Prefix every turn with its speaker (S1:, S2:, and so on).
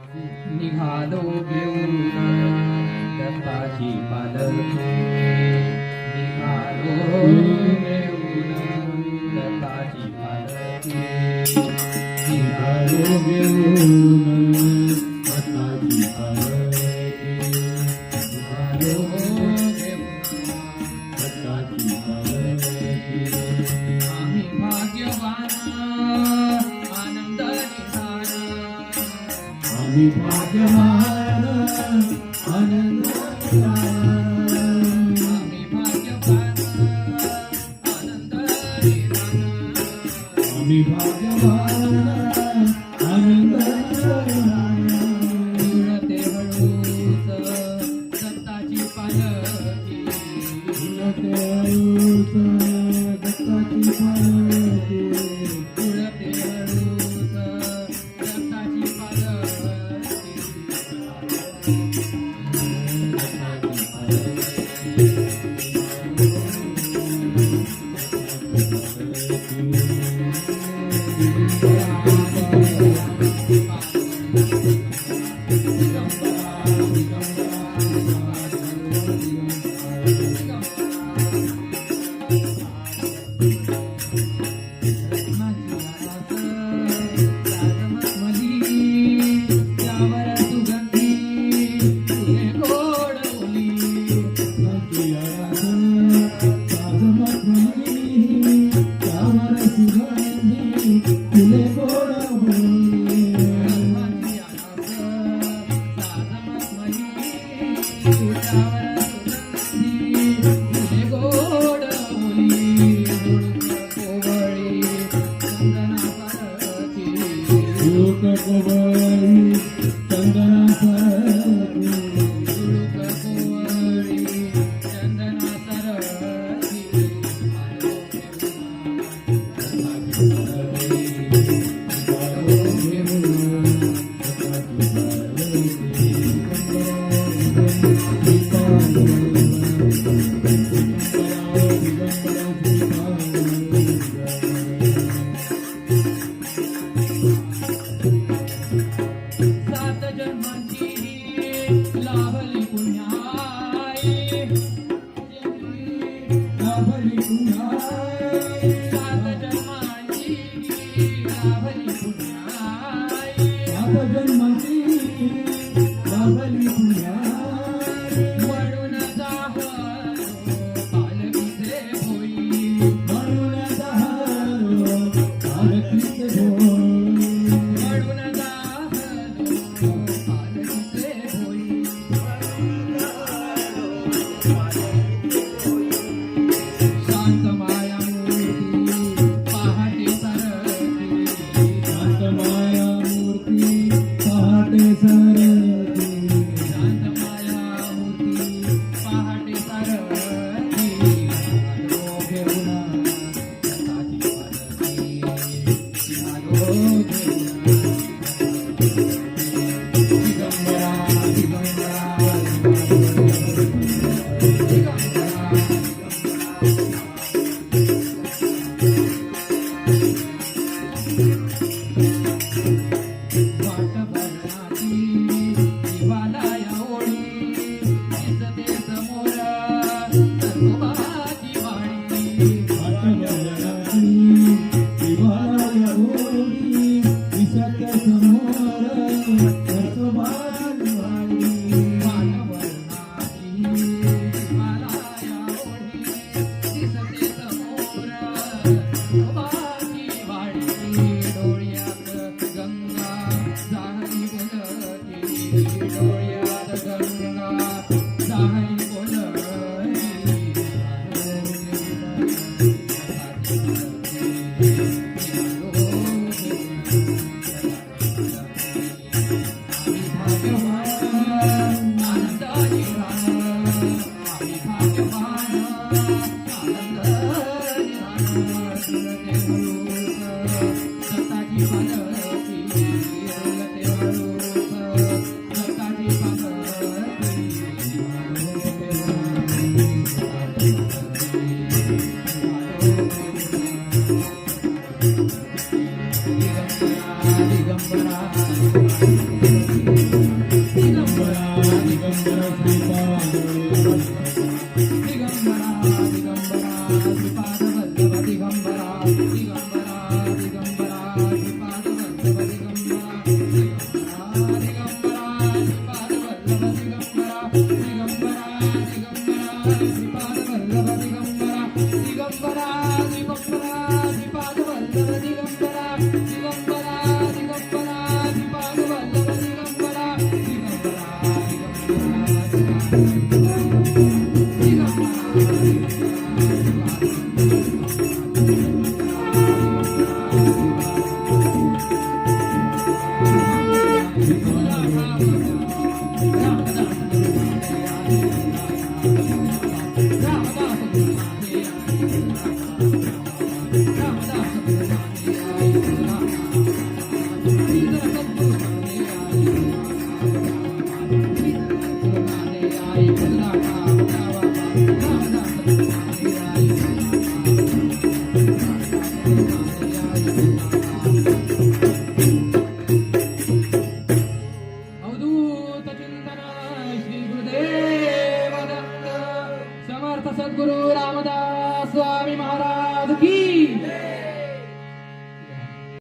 S1: निघालो घेऊन दत्ताची पालखी निघालो घेऊन दत्ताची पालखी
S2: निघालो घेऊन दत्ताची पालखी
S1: निघालो घेऊन
S2: दत्ताची पालखी
S1: आम्ही भाग्यवान आनंद निधान
S2: आम्ही भाग्यवान आनंद
S1: आम्ही भाग्यवान आनंद निधान
S2: आम्ही भाग्यवान आनंद
S1: उडते हळूच दत्ताची पालखी
S2: उडते हळूच दत्ताची पालखी
S1: उडते हळूच दत्ताची पालखी लाभली पुण्याई
S2: लाभली पुण्याई
S1: सात जन्माची लाभली पुण्याई
S2: सात जन्माची लाभली पुण्याई
S1: म्हणून जाहरो पालखीचे होई
S2: म्हणून जाहरो पालखीचे होई
S1: म्हणून जाहरो पालखीचे होई शांत माया मूर्ती पहाटे सरती
S2: शांत माया मूर्ती पहाटे सरती
S1: शांत माया मूर्ती पहाटे सरती निघालो घेऊन दत्ताची पालखी निघालो घेऊन दिगंबरा दिगंबरा दिगंबरा वाट बघणारी जीवाला ओळी दिसते समोर नरसोबाची वाडी
S2: वाटवळणारी दिवाळ्या ओढी दिसत समोर नरसोबाची वाडी
S1: वाट बघणारी जीवाला ओळी दिसते समोर नरसोबाची वाडी डोळ्यात गंगा जाहरी बोलती डोळ्यात गंगा जाहरी बोलती दत्ताची समर्थ सद्गुरु रामदास स्वामी महाराज